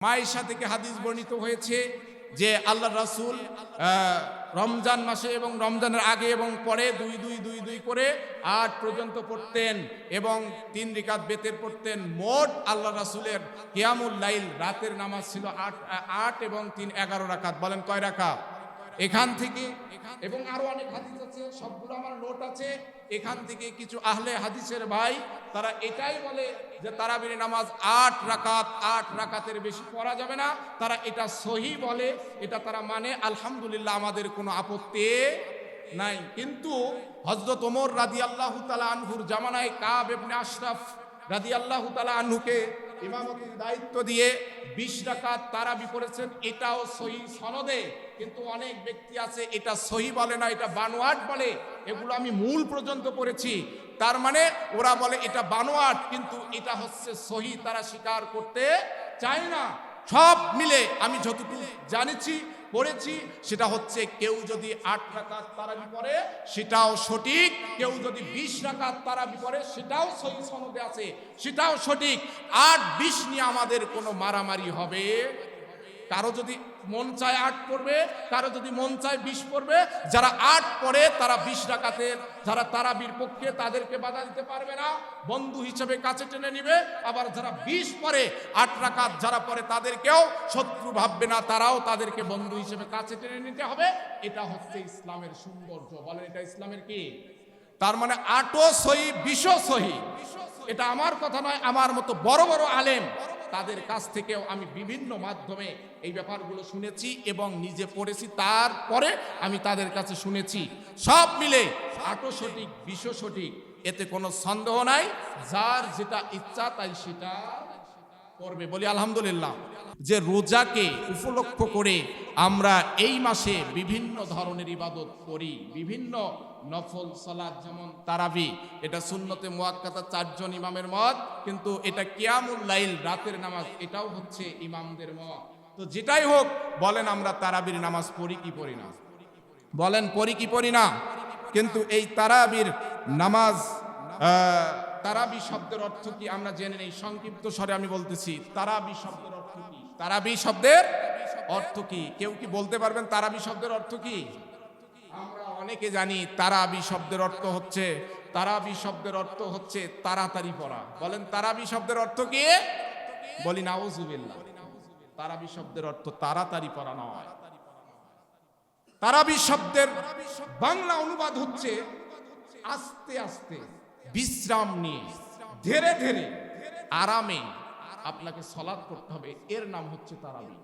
মায়েশা থেকে হাদিস বর্ণিত হয়েছে যে আল্লাহ রাসূল রমজান মাসে এবং রমজানের আগে এবং পরে দুই দুই দুই দুই করে ৮ পর্যন্ত পড়তেন এবং ৩ রাকাত বেতের পড়তেন। মোট আল্লাহ রাসূলের কিয়ামুল লাইল রাতের নামাজ ছিল ৮ এবং ৩ ১১ রাকাত। বলেন কয় রাকাত? এখান থেকে এবং আরো অনেক হাদিস আছে, সবগুলো আমার নোট আছে। এখান থেকে কিছু আহলে হাদিসের ভাই তারা এটাই বলে যে তারাবির নামাজ ৮ রাকাত, ৮ রাকাতের বেশি পড়া যাবে না। তারা এটা সহি বলে, এটা তারা মানে। আলহামদুলিল্লাহ, আমাদের কোনো আপত্তি নাই। কিন্তু হযরত ওমর রাদিয়াল্লাহু তাআলা আনহুর জামানায় কাব ইবনে আশরাফ রাদিয়াল্লাহু তাআলা আনহুকে ইমামতির দায়িত্ব দিয়ে ২০ রাকাত তারাবি পড়েছেন, এটাও সহি সনদে। কিন্তু অনেক ব্যক্তি আছে এটা সহি বলে না, এটা বানোয়াট বলে। এগুলো আমি মূল পর্যন্ত পড়েছি। তার মানে ওরা বলে এটা বানোয়াট, কিন্তু এটা হচ্ছে সহি, তারা স্বীকার করতে চায় না। সব মিলে আমি যতটুকু জানিছি পড়েছি সেটা হচ্ছে কেউ যদি ৮ রাকাত তারাবি পড়ে সেটাও সঠিক, কেউ যদি ২০ রাকাত তারাবি পড়ে সেটাও সহি সনদে আছে, সেটাও সঠিক। ৮-২০ নিয়ে আমাদের কোনো মারামারি হবে। কারো যদি মন চায় ৮ পড়বে, কারো যদি মন চায় ২০ পড়বে। যারা ৮ পড়ে তারা ২০ রাকাতের যারা তারাবির পক্ষে তাদেরকে বাধা দিতে পারবে না, বন্ধু হিসেবে কাছে টেনে নিবে। আবার যারা ২০ পড়ে ৮ রাকাত যারা পড়ে তাদেরকেও শত্রু ভাববে না, তারাও তাদেরকে বন্ধু হিসেবে কাছে টেনে নিতে হবে। এটা হচ্ছে ইসলামের সৌন্দর্য। বলেন এটা ইসলামের কি? তার মানে ৮ও সহি ২০ও সহি। এটা আমার কথা নয়, আমার মতো বড় বড় আলেম তাদের কাছ থেকেও আমি বিভিন্ন মাধ্যমে এই ব্যাপারগুলো শুনেছি এবং নিজে পড়েছি। তারপরে আমি তাদের কাছে শুনেছি। সব মিলে ৮ও সঠিক ২০ও সঠিক, এতে কোনো সন্দেহ নাই। যার যেটা ইচ্ছা তাই সেটা করবে। বলি আলহামদুলিল্লাহ। যে রোজাকে উপলক্ষ করে আমরা এই মাসে বিভিন্ন ধরনের ইবাদত করি, বিভিন্ন নফল সালাত, যেমন তারাবি, এটা সুন্নতে মুআক্কাদা ৪ জন ইমামের মত, কিন্তু এটা কিয়ামুল লাইল রাতের নামাজ, এটাও হচ্ছে ইমামদের মত। তো যেটাই হোক, বলেন আমরা তারাবির নামাজ পড়ি কি পড়ি না? বলেন পড়ি কি পড়ি না? কিন্তু এই তারাবির নামাজ, তারাবি শব্দের অর্থ কি আমরা জেনে নেই। সংক্ষিপ্ত স্বরে আমি বলতেছি, তারাবি শব্দের অর্থ কি? তারাবি শব্দের অর্থ কি? কেউ কি বলতে পারবেন তারাবি শব্দের অর্থ কি? আমরা অনেকে জানি তারাবি শব্দের অর্থ হচ্ছে, তারাবি শব্দের অর্থ হচ্ছে তাড়াতাড়ি পড়া। বলেন তারাবি শব্দের অর্থ কি? বলি নাউজুবিল্লাহ। তারাবি শব্দের অর্থ তাড়াতাড়ি পড়া নয়। তারাবি শব্দের বাংলা অনুবাদ হচ্ছে আস্তে আস্তে, বিশ্রাম নিয়ে, ধীরে ধীরে, আরামে আপনাকে সালাত করতে হবে, এর নাম হচ্ছে তারাবি।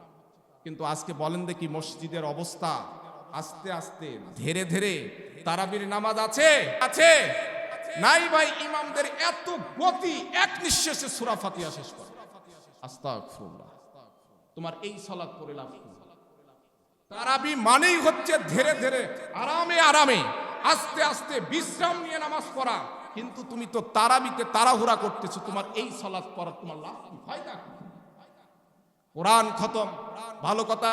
কিন্তু আজকে বলেন দেখি মসজিদের অবস্থা, আস্তে আস্তে ধীরে ধীরে তারাবির নামাজ আছে? আছে নাই ভাই। ইমামদের এত গতি, এক নিঃশ্বাসে সূরা ফাতিহা শেষ করে। আস্তাগফিরুল্লাহ। তোমার এই সালাত পড়ে লাভ কি? তারাবি মানেই হচ্ছে ধীরে ধীরে, আরামে আরামে, আস্তে আস্তে বিশ্রাম নিয়ে নামাজ পড়া। কিন্তু তুমি তো তারাবিতে তাড়াহুড়া করতেছো, তোমার এই সালাত পড়ার তোমার লাভ কি, ফায়দা কি? কোরআন খতম, ভালো কথা,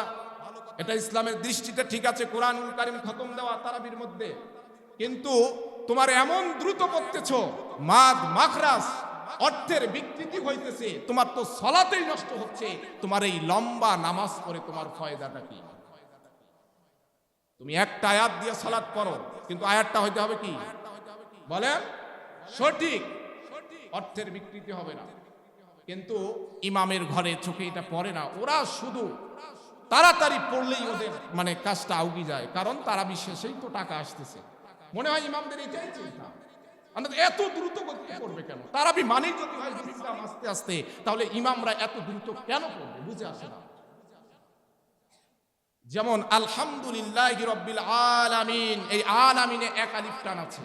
এটা ইসলামের দৃষ্টিতে ঠিক আছে, কোরআনুল কারীম খতম দেওয়া তারাবির মধ্যে। কিন্তু তোমার এমন দ্রুত পড়তেছো, মাদ মাখরাজ অর্থের বিকৃতি হইতেছে, তোমার তো সালাতেই নষ্ট হচ্ছে। তোমার এই লম্বা নামাজ পড়ে তোমার ফায়দাটা কি? তুমি একটা আয়াত দিয়ে সালাত পড়ো, কিন্তু আয়াতটা হইতে হবে কি? বলেন সঠিক, অর্থের বিকৃতি হবে না। কিন্তু ইমামের ঘরে চোখে এটা পড়ে না, ওরা শুধু তাড়াতাড়ি পড়লেই ওদের মানে কাজটা আউগি যায়, কারণ তারা বিশ্বাসেই তো টাকা আসতেছে। মনে হয় ইমামদের এটাই চিন্তা, এত দ্রুত গতিতে করবে কেন? তারাবি মানেই যদি হয় বিশ্রাম, আস্তে আস্তে, তাহলে ইমামরা এত দ্রুত কেন করবে? বুঝে আসে না। যেমন আলহামদুলিল্লাহি রাব্বিল আলামিন, এই আলামিনে এক আলিফ টান আছে।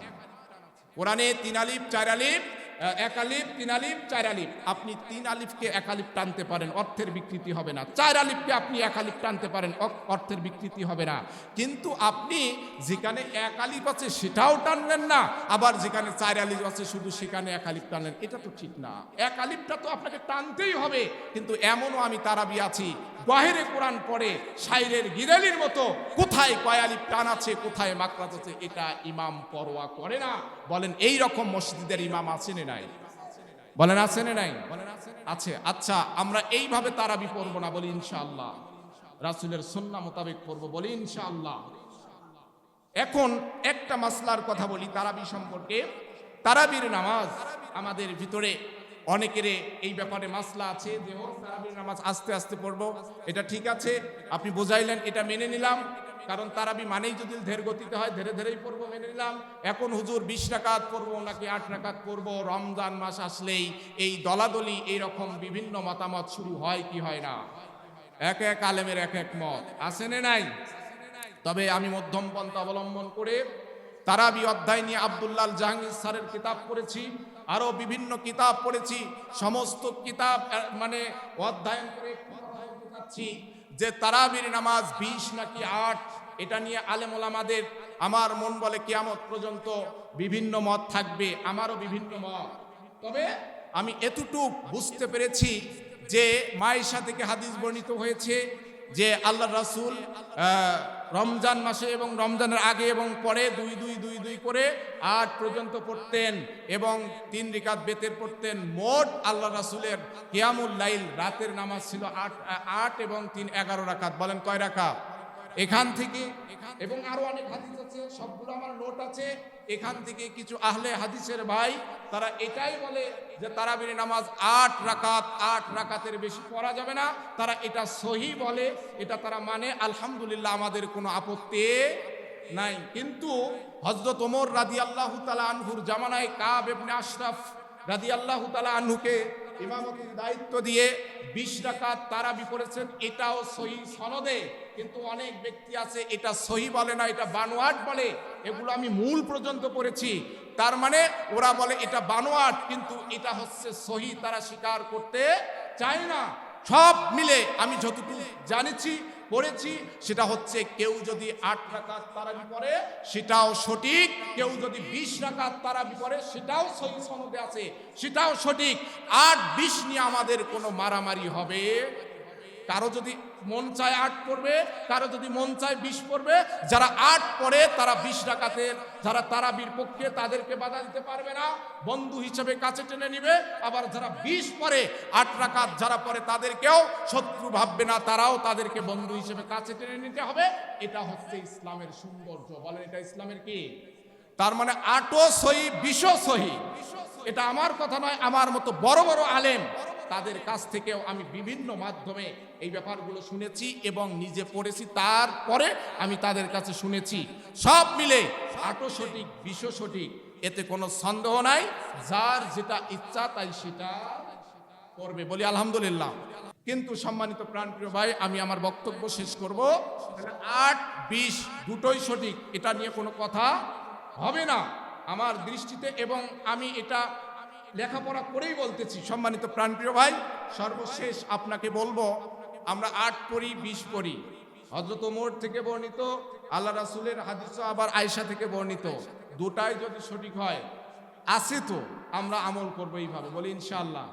কোরআনে ৩ আলিফ ৪ আলিফ, ১ আলিফ ৩ আলিফ ৪ আলিফ। আপনি ৩ আলিফকে ১ আলিফ টানতে পারেন, অর্থের বিকৃতি হবে না। ৪ আলিফকে আপনি ১ আলিফ টানতে পারেন, অর্থের বিকৃতি হবে না। কিন্তু আপনি যেখানে ১ আলিফ আছে সেটাও টানলেন না, আবার যেখানে ৪ আলিফ আছে শুধু সেখানে ১ আলিফ টানলেন, এটা তো ঠিক না। ১ আলিফটা তো আপনাকে টানতেই হবে। কিন্তু এমনও আমি তারাবি আছি, বাহিরে কোরআন পড়ে শাইরের গিরালির মতো, কোথায় কয় আলিফ টান আছে, কোথায় মাকরাজ আছে, এটা ইমাম পরোয়া করে না। বলেন এই রকম মসজিদের ইমাম আছে না নাই? বলেন আছে না নাই? আছে। আচ্ছা, আমরা এইভাবে তারাবি পড়বো না, বলি ইনশাআল্লাহ। রাসূলের সুন্নাহ মোতাবেক পড়বো, বলি ইনশাআল্লাহ। এখন একটা মাসলার কথা বলি তারাবি সম্পর্কে। তারাবির নামাজ আমাদের ভিতরে অনেকের এই ব্যাপারে মাসলা আছে যে তারাবির নামাজ আস্তে আস্তে পড়বো, এটা ঠিক আছে, আপনি বোঝাইলেন, এটা মেনে নিলাম। কারণ তারাবি মানেই যদি ধীর গতিতে হয় ধীরে ধীরেই পড়বো, মেনে নিলাম। এখন হুজুর 20 রাকাত পড়বো নাকি 8 রাকাত পড়বো, রমজান মাস আসলেই এই দলাদলি এইরকম বিভিন্ন মতামত শুরু হয় কি হয় না? এক এক আলেমের এক এক মত আছে না নাই? তবে আমি মধ্যম পন্থা অবলম্বন করে তারাবি অধ্যায় নিয়ে আব্দুল্লাহ জাহাঙ্গীর স্যারের কিতাব পড়েছি, আরো বিভিন্ন কিতাব পড়েছি। সমস্ত কিতাব মানে অধ্যয়ন করে দেখাচ্ছি যে তারাবির নামাজ 20 নাকি 8, এটা নিয়ে আলেম ওলামাদের আমার মন বলে কিয়ামত পর্যন্ত বিভিন্ন মত থাকবে, আমারও বিভিন্ন মত। তবে আমি এতটুক বুঝতে পেরেছি যে মায়েশা থেকে হাদিস বর্ণিত হয়েছে যে আল্লাহ রাসূল রমজান মাসে এবং রমজানের আগে এবং পরে 2 করে 8 পর্যন্ত পড়তেন এবং 3 রাকাত বেতের পড়তেন। মোট আল্লাহ রাসূলের কিয়ামুল লাইল রাতের নামাজ ছিল 8 এবং 3 11 রাকাত। বলেন কয় রাকাত? এখান থেকে এবং আরো অনেক হাদিস আছে, সবগুলো আমার নোট আছে। এখান থেকে কিছু আহলে হাদিসের ভাই তারা এটাই বলে যে তারাবির নামাজ 8 রাকাতের বেশি পড়া যাবে না, তারা এটা সহি বলে, এটা তারা মানে। আলহামদুলিল্লাহ, আমাদের কোনো আপত্তি নাই। কিন্তু হযরত ওমর রাদিয়াল্লাহু তাআলা আনহুর জামানায় কাব ইবনে আশরাফ রাদিয়াল্লাহু তাআলা আনহুকে ইমামতির দায়িত্ব দিয়ে 20 রাকাত তারাবি করেছেন, এটাও সহি সনদে। কিন্তু অনেক ব্যক্তি আছে এটা সহি বলে না, এটা বানোয়াট বলে। এগুলো আমি মূল পর্যন্ত পড়েছি। তার মানে ওরা বলে এটা বানোয়াট, কিন্তু এটা হচ্ছে সহি, তারা স্বীকার করতে চায় না। সব মিলে আমি যতটুকু জানিছি পড়েছি সেটা হচ্ছে কেউ যদি 8 রাকাত তারাবি পড়ে সেটাও সঠিক, কেউ যদি 20 রাকাত তারাবি পড়ে সেটাও সহি সনদে আছে, সেটাও সঠিক। 8-20 নিয়ে আমাদের কোনো মারামারি হবে। কারো যদি মন চায় 8 পড়বে, কারো যদি মন চায় 20 পড়বে। যারা 8 পড়ে তারা 20 রাকাতের যারা তারাবির পক্ষে তাদেরকে বাধা দিতে পারবে না, বন্ধু হিসেবে কাছে টেনে নিবে। আবার যারা 20 পড়ে 8 রাকাত যারা পড়ে তাদেরকেও শত্রু ভাববে না, তারাও তাদেরকে বন্ধু হিসেবে কাছে টেনে নিতে হবে। এটা হচ্ছে ইসলামের সৌন্দর্য। বলেন এটা ইসলামের কি? তার মানে 8ও সহি 20ও সহি। এটা আমার কথা নয়, আমার মতো বড় বড় আলেম তাদের কাছ থেকেও আমি বিভিন্ন মাধ্যমে এই ব্যাপারগুলো শুনেছি এবং নিজে পড়েছি। তারপরে আমি তাদের কাছে শুনেছি, সব মিলে 8ও সঠিক 20ও সঠিক, এতে কোনো সন্দেহ নাই। যার যেটা ইচ্ছা তাই সেটা করবে, বলি আলহামদুলিল্লাহ। কিন্তু সম্মানিত প্রাণপ্রিয় ভাই, আমি আমার বক্তব্য শেষ করব। 8-20 দুটোই সঠিক, এটা নিয়ে কোনো কথা হবে না আমার দৃষ্টিতে, এবং আমি এটা লেখাপড়া করেই বলতেছি। সম্মানিত প্রাণপ্রিয় ভাই, সর্বশেষ আপনাকে বলবো, আমরা 8 পড়ি 20 পড়ি, হযরত ওমর থেকে বর্ণিত, আল্লাহ রাসূলের হাদিসও আবার আয়েশা থেকে বর্ণিত, দুটাই যদি সঠিক হয় আছে তো আমরা আমল করবো এইভাবে, বলি ইনশাআল্লাহ।